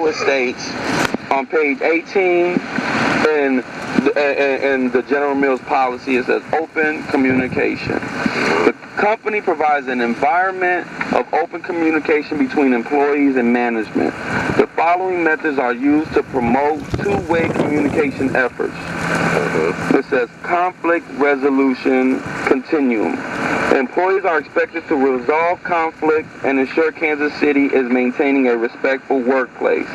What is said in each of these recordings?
also it states on page 18 in the General Mills policy, it says open communication. The company provides an environment of open communication between employees and management. The following methods are used to promote two-way communication efforts. It says conflict resolution continuum. Employees are expected to resolve conflict and ensure Kansas City is maintaining a respectful workplace.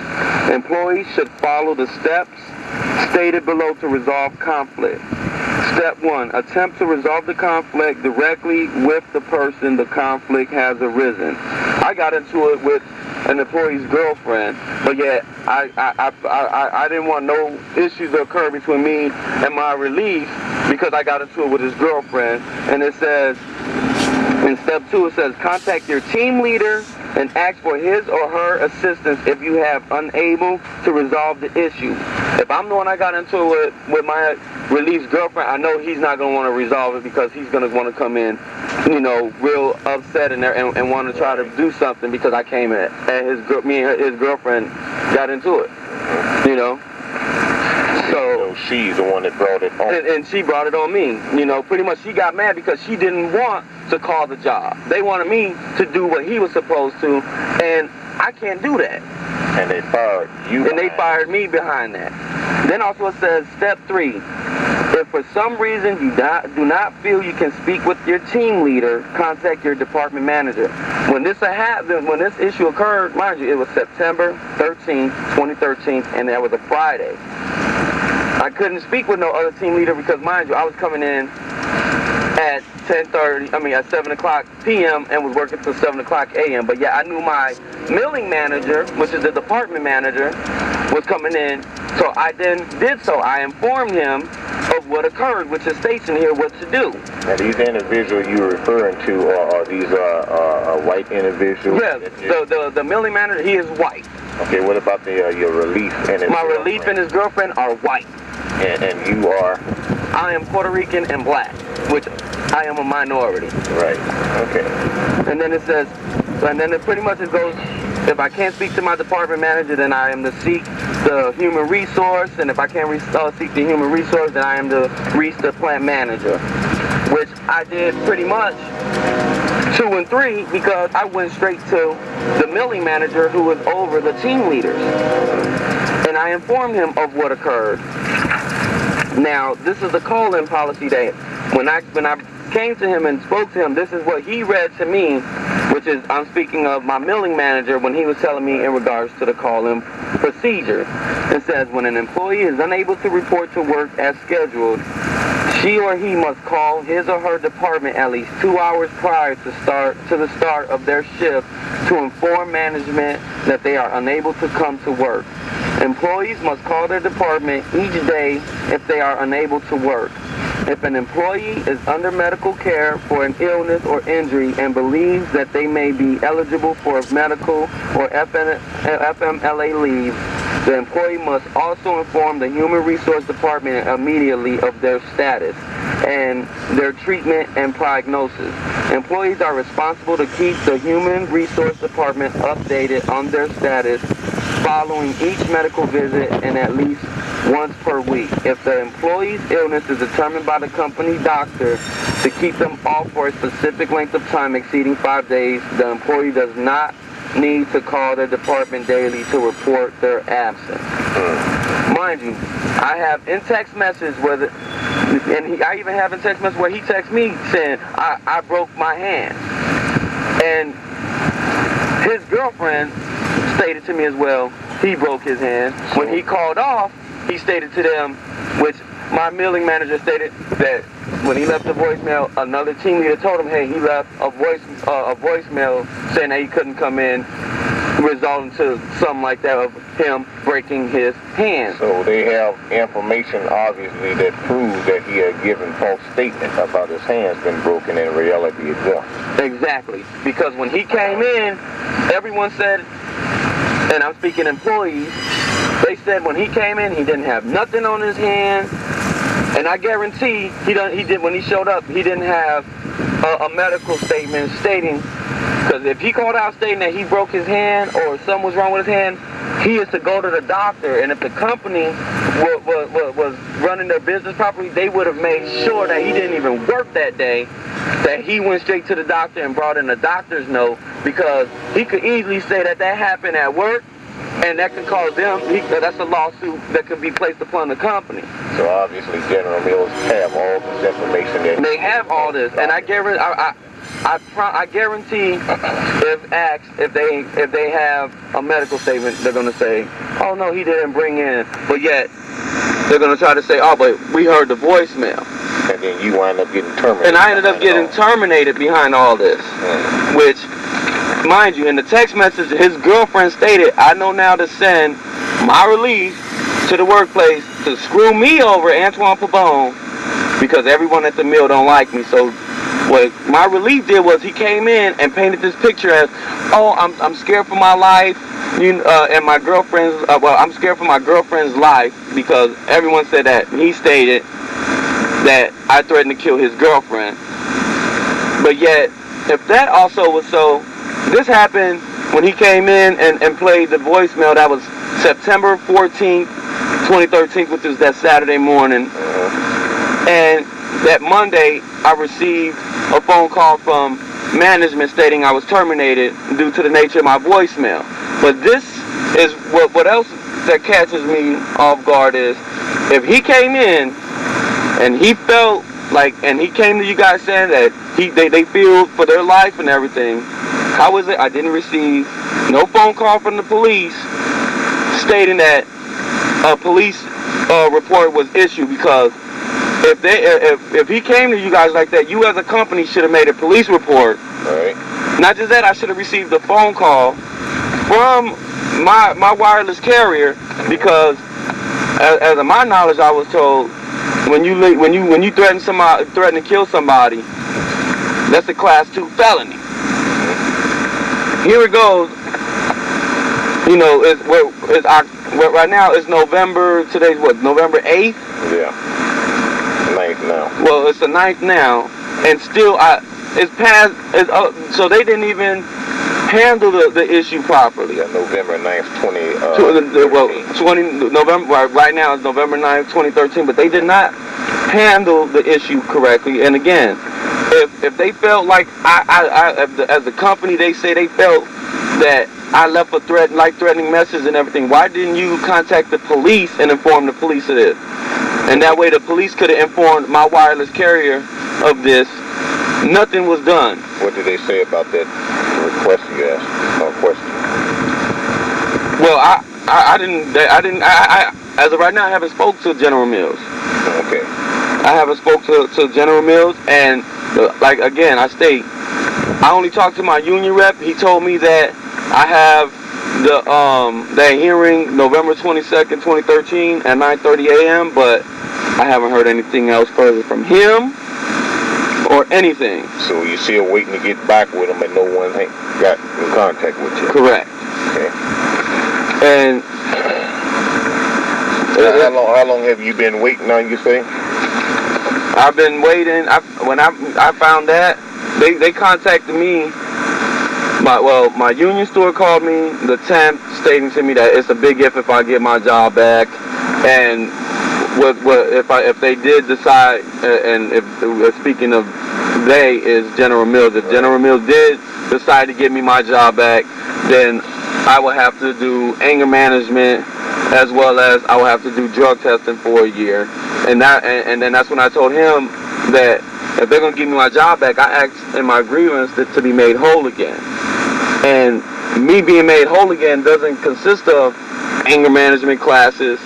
Employees should follow the steps stated below to resolve conflict. Step 1, attempt to resolve the conflict directly with the person the conflict has arisen. I got into it with an employee's girlfriend, but yet I didn't want no issues to occur between me and my relief because I got into it with his girlfriend. And it says, in step 2, it says, contact your team leader and ask for his or her assistance if you have unable to resolve the issue. If I'm the one I got into it with my relief's girlfriend, I know he's not going to want to resolve it because he's going to want to come in, you know, real upset and want to try to do something because I came at me and his girlfriend got into it, you know. So she's the one that brought it on. And she brought it on me. You know, pretty much she got mad because she didn't want to call the job. They wanted me to do what he was supposed to, and I can't do that. And they fired you. And they fired me behind that. Then also it says, step 3, if for some reason you do not feel you can speak with your team leader, contact your department manager. When this issue occurred, mind you, it was September 13th, 2013, and that was a Friday. I couldn't speak with no other team leader because, mind you, I was coming in at 7 o'clock p.m. and was working till 7 o'clock a.m. But yeah, I knew my milling manager, which is the department manager, was coming in. So I then did so. I informed him of what occurred, which is stationed here what to do. Now, these individuals you're referring to are these white individuals? Yeah, the milling manager, he is white. Okay, what about your relief and his My girlfriend? relief and his girlfriend are white. And you are? I am Puerto Rican and black, which I am a minority. Right, okay. And then it says, and then it pretty much it goes, if I can't speak to my department manager, then I am to seek the human resource, and if I can't seek the human resource, then I am to reach the plant manager, which I did pretty much 2 and 3 because I went straight to the milling manager who was over the team leaders, and I informed him of what occurred. Now, this is the call-in policy that when I came to him and spoke to him, this is what he read to me, which is, I'm speaking of my milling manager when he was telling me in regards to the call-in procedure. It says, when an employee is unable to report to work as scheduled, she or he must call his or her department at least 2 hours prior to the start of their shift to inform management that they are unable to come to work. Employees must call their department each day if they are unable to work. If an employee is under medical care for an illness or injury and believes that they may be eligible for medical or FMLA leave, the employee must also inform the Human Resource Department immediately of their status and their treatment and prognosis. Employees are responsible to keep the Human Resource Department updated on their status following each medical visit and at least once per week. If the employee's illness is determined by the company doctor to keep them off for a specific length of time exceeding 5 days, the employee does not need to call their department daily to report their absence. Mind you, I have in text message where I even have in text message where he texts me saying I broke my hand, and his girlfriend stated to me as well he broke his hand. When he called off, he stated to them, which my milling manager stated that when he left the voicemail, another team leader told him, hey, he left a voicemail saying that he couldn't come in, resulting to something like that of him breaking his hand. So they have information, obviously, that proves that he had given false statements about his hands being broken in reality itself. Exactly. Because when he came in, everyone said, and I'm speaking employees, they said when he came in, he didn't have nothing on his hand, and I guarantee when he showed up, he didn't have a medical statement stating Because if he called out stating that he broke his hand or something was wrong with his hand, he is to go to the doctor. And if the company was running their business properly, they would have made sure that he didn't even work that day, that he went straight to the doctor and brought in a doctor's note, because he could easily say that happened at work, and that could cause them, that's a lawsuit that could be placed upon the company. So obviously General Mills have all this information that they have all this, and I guarantee if asked if they have a medical statement, they're gonna say, oh no, he didn't bring in, but yet they're gonna try to say, oh, but we heard the voicemail. And then you wind up getting terminated. And I ended up getting terminated behind all this, which, mind you, in the text message, his girlfriend stated, I know now to send my release to the workplace to screw me over, Antoine Pabon, because everyone at the mill don't like me. So what my relief did was he came in and painted this picture as, oh, I'm scared for my life, and my girlfriend's, I'm scared for my girlfriend's life, because everyone said that he stated that I threatened to kill his girlfriend. But yet, if that also was so, this happened when he came in and played the voicemail. That was September 14th, 2013, which was that Saturday morning. And that Monday, I received a phone call from management stating I was terminated due to the nature of my voicemail. But this is what else that catches me off guard is, if he came in and he felt like, and he came to you guys saying that they feel for their life and everything, how is it I didn't receive no phone call from the police stating that a police report was issued? Because if he came to you guys like that, you as a company should have made a police report. Right. Not just that, I should have received a phone call from my wireless carrier, because as of my knowledge, I was told when you threaten to kill somebody, that's a class 2 felony. Here it goes. You know, right now it's November. Today's what? November 8th. Yeah. 9th now. Well, it's the 9th now, and still it's past. So they didn't even handle the issue properly. Yeah, November 9th, 20 November. Right now it's November 9th, 2013. But they did not handle the issue correctly. And again, if they felt like as a company, they say they felt that I left a threatening message and everything, why didn't you contact the police and inform the police of this? And that way the police could have informed my wireless carrier of this. Nothing was done. What did they say about that request you asked? Question. Well, I didn't. As of right now, I haven't spoke to General Mills. Okay. I haven't spoke to General Mills, and like again, I state, I only talked to my union rep. He told me that I have that hearing November 22nd, 2013 at 9:30 a.m. But I haven't heard anything else further from him or anything. So you're still waiting to get back with him, and no one got in contact with you. Correct. Okay. And how long have you been waiting on, you say? I've been waiting. When I found that, they contacted me. My union store called me the 10th, stating to me that it's a big if I get my job back, and if they did decide, and if speaking of they is General Mills, if General Mills did decide to give me my job back, then I will have to do anger management, as well as I will have to do drug testing for a year. And then that's when I told him that if they're going to give me my job back, I asked in my grievance to be made whole again. And me being made whole again doesn't consist of anger management classes,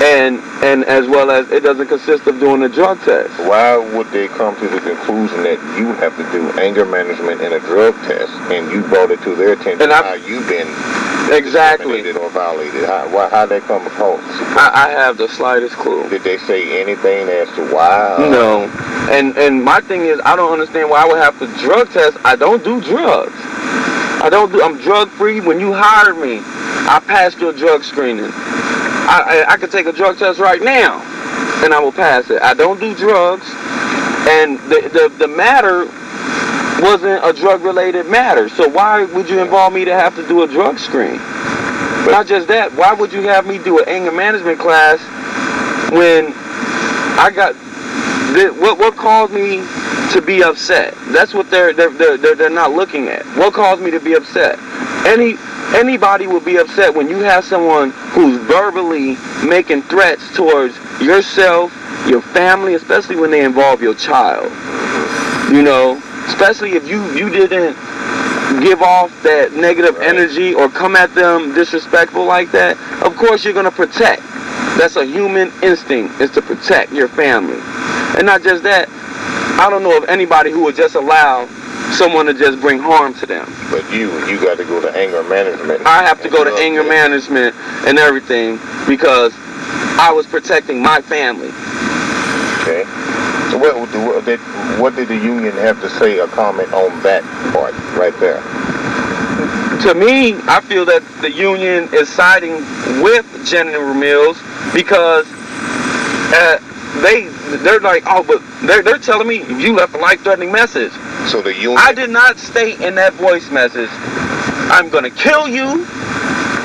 and as well as it doesn't consist of doing a drug test. Why would they come to the conclusion that you have to do anger management and a drug test, and you brought it to their attention how you've been discriminated or violated? How'd that come across? I have the slightest clue. Did they say anything as to why? No. And my thing is, I don't understand why I would have to drug test. I don't do drugs. I'm drug free. When you hired me, I passed your drug screening. I could take a drug test right now, and I will pass it. I don't do drugs, and the matter wasn't a drug-related matter. So why would you involve me to have to do a drug screen? Not just that, why would you have me do an anger management class when I got what caused me to be upset? That's what they're not looking at. What caused me to be upset? Anybody would be upset when you have someone who's verbally making threats towards yourself, your family, especially when they involve your child. You know, especially if you didn't give off that negative energy or come at them disrespectful like that. Of course you're going to protect. That's a human instinct, is to protect your family. And not just that, I don't know of anybody who would just allow someone to just bring harm to them. But you got to go to anger management. I have to go to anger management and everything because I was protecting my family. Okay. So what did the union have to say or comment on that part right there? To me, I feel that the union is siding with General Mills because they're like, oh, but they're telling me you left a life-threatening message. So the union... I did not state in that voice message, I'm going to kill you.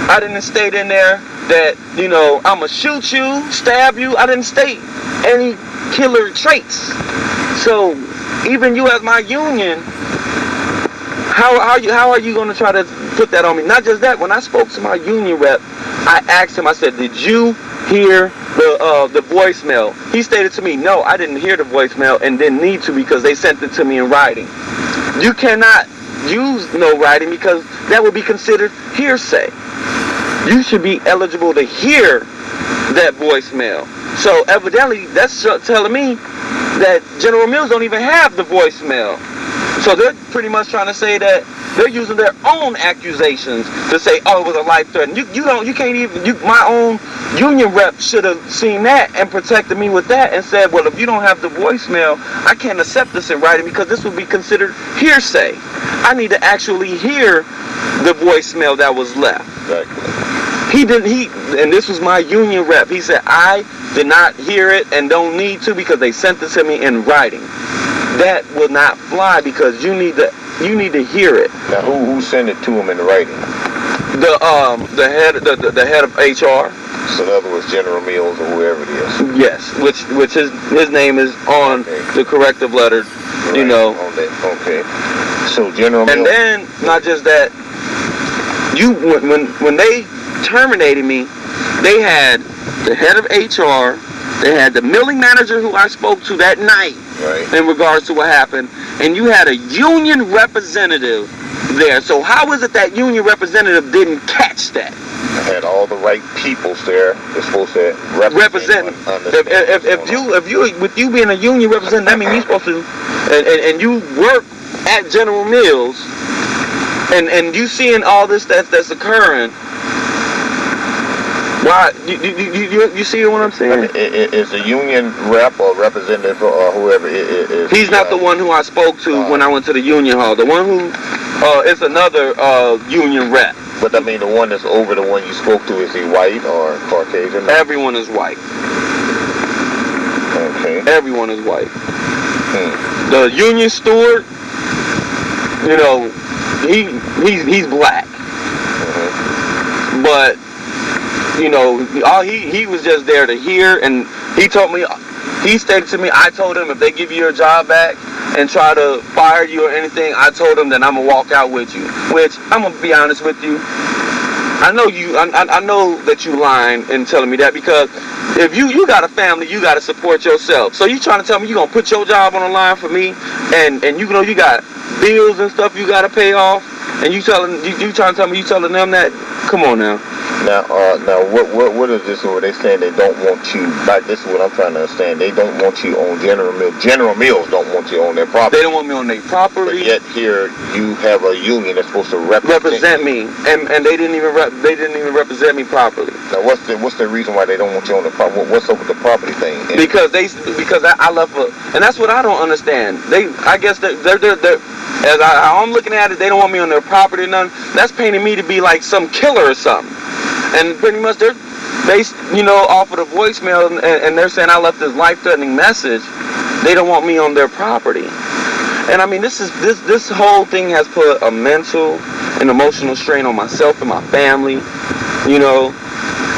I didn't state in there that, you know, I'm going to shoot you, stab you. I didn't state any killer traits. So even you as my union, how are you going to try to put that on me? Not just that, when I spoke to my union rep, I asked him, I said, did you hear the voicemail? He stated to me, no, I didn't hear the voicemail and didn't need to because they sent it to me in writing. You cannot use no writing because that would be considered hearsay. You should be eligible to hear that voicemail. So evidently, that's telling me that General Mills don't even have the voicemail. So they're pretty much trying to say that they're using their own accusations to say, oh, it was a life threat. My own union rep should have seen that and protected me with that and said, well, if you don't have the voicemail, I can't accept this in writing because this would be considered hearsay. I need to actually hear the voicemail that was left. Exactly. And this was my union rep. He said, I did not hear it and don't need to because they sent it to me in writing. That will not fly because you need to hear it. Now, who sent it to him in writing? The head of HR. So in other words, General Mills or whoever it is. Yes, which his name is on the corrective letter. Right, you know. On that. Okay. So General Mills. And then not just that. When they terminated me, they had the head of HR. They had the milling manager who I spoke to that night in regards to what happened. And you had a union representative there. So how is it that union representative didn't catch that? I had all the right peoples there. They're supposed to represent. With you being a union representative, that means you're supposed to, and you work at General Mills, and you seeing all this that's occurring. Why? You see what I'm saying? I mean, is a union rep or representative or whoever it is? He's not the one who I spoke to when I went to the union hall. The one who is another union rep. But I mean, the one that's over the one you spoke to, is he white or Caucasian? Everyone is white. Okay. Everyone is white. The union steward, you know, he's black. But you know, he was just there to hear, and he stated to me, I told him if they give you your job back and try to fire you or anything, I told him that I'm gonna walk out with you. Which I'm gonna be honest with you, I know that you lying and telling me that, because if you got a family, you gotta support yourself. So you trying to tell me you gonna put your job on the line for me, and you know you got bills and stuff you gotta pay off, and you trying to tell me you telling them that? Come on now. Now, what is this? Or they saying they don't want you? Like, this is what I'm trying to understand. They don't want you on General Mills. General Mills don't want you on their property. They don't want me on their property. But yet here you have a union that's supposed to represent me, and they didn't even represent me properly. Now, what's the reason why they don't want you on the property? What's up with the property thing? Because I left and that's what I don't understand. I guess they're as I'm looking at it, they don't want me on their property or nothing. That's painting me to be like some killer or something. And pretty much they're based, you know, off of the voicemail, and they're saying I left this life-threatening message. They don't want me on their property. And I mean, this whole thing has put a mental and emotional strain on myself and my family, you know.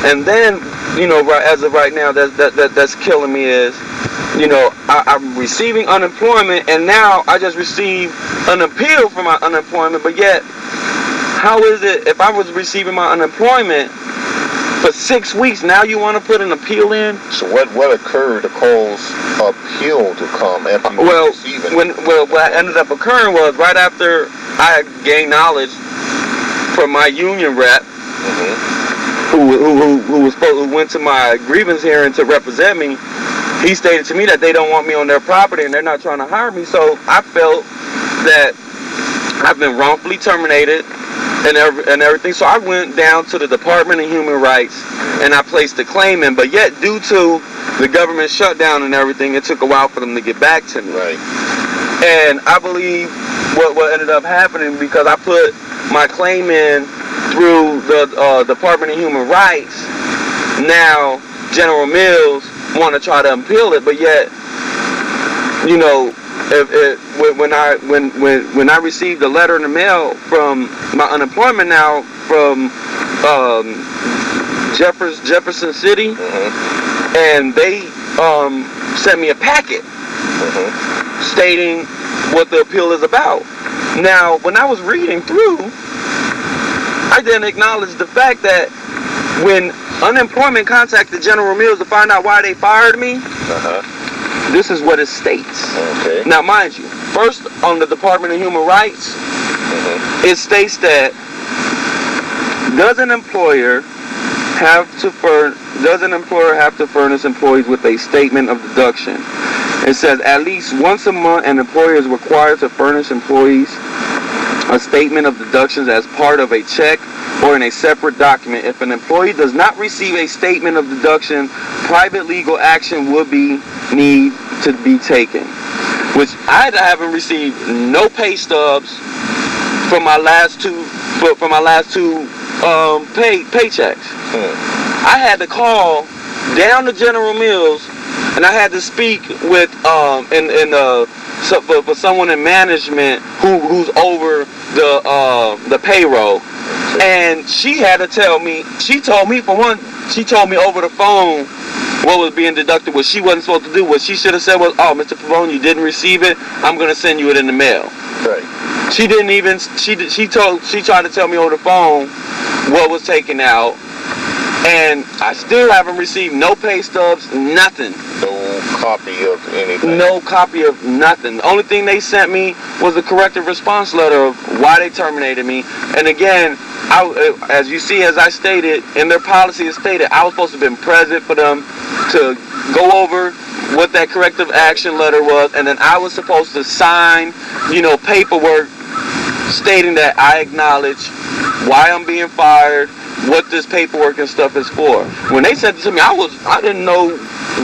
And then, you know, right as of right now, that's killing me is, you know, I'm receiving unemployment, and now I just received an appeal for my unemployment. But yet, how is it if I was receiving my unemployment for 6 weeks, now you want to put an appeal in? So what occurred to cause appeal to come after you receiving? What ended up occurring was right after I gained knowledge from my union rep, who went to my grievance hearing to represent me. He stated to me that they don't want me on their property and they're not trying to hire me. So I felt that I've been wrongfully terminated and everything. So I went down to the Department of Human Rights and I placed a claim in. But yet, due to the government shutdown and everything, it took a while for them to get back to me. Right. And I believe what ended up happening, because I put my claim in through the Department of Human Rights, now General Mills want to try to appeal it. But yet, you know, when I received a letter in the mail from my unemployment now from Jefferson City, and they sent me a packet stating what the appeal is about. Now, when I was reading through, I didn't acknowledge the fact that when unemployment contacted General Mills to find out why they fired me, this is what it states. Okay. Now, mind you, first on the Department of Human Rights, it states that does an employer have to furnish employees with a statement of deduction? It says at least once a month an employer is required to furnish employees a statement of deductions as part of a check or in a separate document. If an employee does not receive a statement of deduction, private legal action would need to be taken. Which I haven't received no pay stubs for my last two paychecks. I had to call down to General Mills, and I had to speak with for someone in management who's over the payroll, and she had to tell me. She told me over the phone what was being deducted, what she wasn't supposed to do. What she should have said was, "Oh, Mr. Pavone, you didn't receive it. I'm gonna send you it in the mail." Right. She didn't even. She tried to tell me over the phone what was taken out, and I still haven't received no pay stubs, nothing. No copy of anything. No copy of nothing. The only thing they sent me was a corrective response letter of why they terminated me. And again, as you see, as I stated, in their policy it stated I was supposed to have been present for them to go over what that corrective action letter was, and then I was supposed to sign, paperwork stating that I acknowledge why I'm being fired, what this paperwork and stuff is for. When they said it to me, I didn't know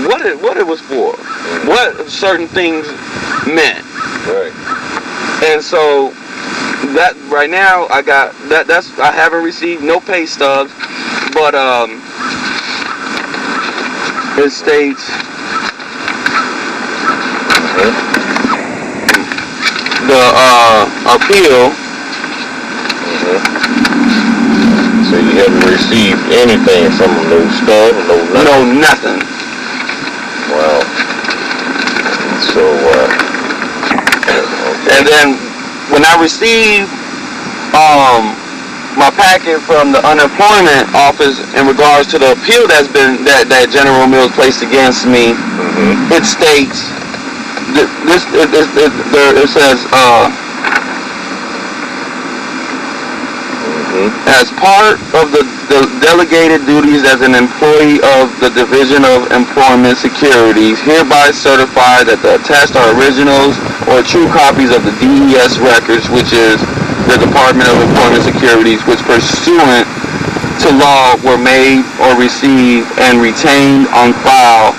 what it was for, what certain things meant. Right. And so that right now I got I haven't received no pay stubs, but it states the appeal. So you haven't received anything from them, no stub, nothing? No, nothing. Wow. So, okay. And then when I received my packet from the unemployment office in regards to the appeal that General Mills placed against me, it states it says as part of the delegated duties as an employee of the Division of Employment Securities, hereby certify that the attached are originals or true copies of the DES records, which is the Department of Employment Securities, which pursuant to law were made or received and retained on file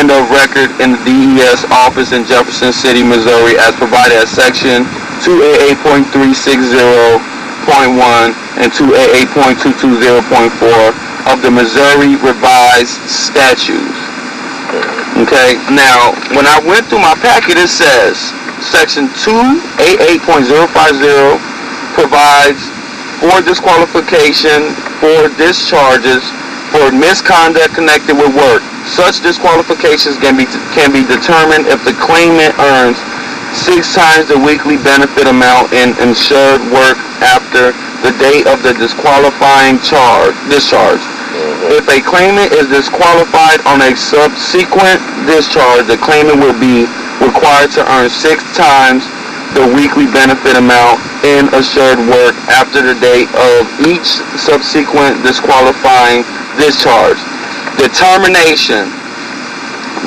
and of record in the DES office in Jefferson City, Missouri, as provided at Section 2AA.360.1 and 2AA.220.4 of the Missouri Revised Statutes. Okay, now when I went through my packet, it says Section 288.050 provides for disqualification for discharges for misconduct connected with work. Such disqualifications can be determined if the claimant earns 6 times the weekly benefit amount in insured work after the date of the disqualifying discharge. If a claimant is disqualified on a subsequent discharge, the claimant will be required to earn 6 times the weekly benefit amount in assured work after the date of each subsequent disqualifying discharge. Determination.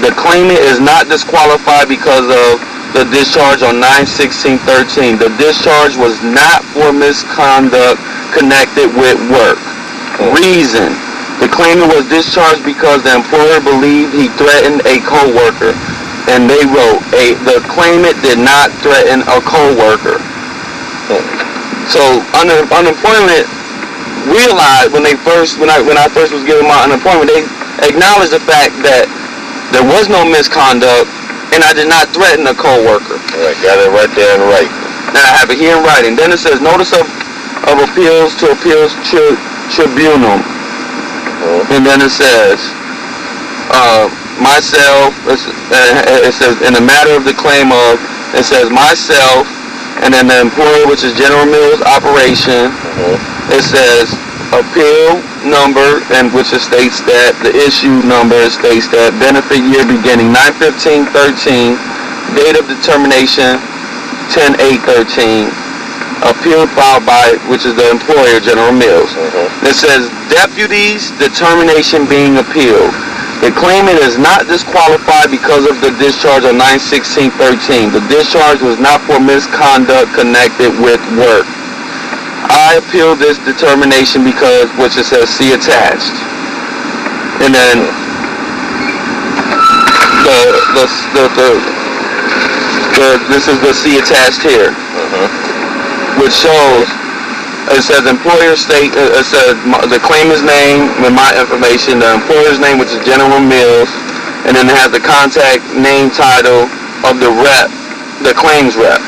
The claimant is not disqualified because of the discharge on 9/16/13. The discharge was not for misconduct connected with work. Reason. The claimant was discharged because the employer believed he threatened a co-worker. And they wrote, the claimant did not threaten a co-worker. So unemployment realized when I first was given my unemployment, they acknowledged the fact that there was no misconduct and I did not threaten a co-worker. Right, got it right there in writing. And I have it here in writing. Then it says notice of appeals to appeals tribunal. And then it says myself, it says in the matter of the claim of, it says myself, and then the employer, which is General Mills Operation. It says appeal number, and which it states that the issue number states that benefit year beginning 9/15/13, date of determination 10/8/13, appeal filed by, which is the employer, General Mills. It says deputies determination being appealed. The claimant is not disqualified because of the discharge on 9/16/13. The discharge was not for misconduct connected with work. I appeal this determination because, which it says, see attached. And then this is the see attached here, which shows. It says employer state, it says the claimant's name with my information, the employer's name, which is General Mills, and then it has the contact name title of the rep, the claims rep.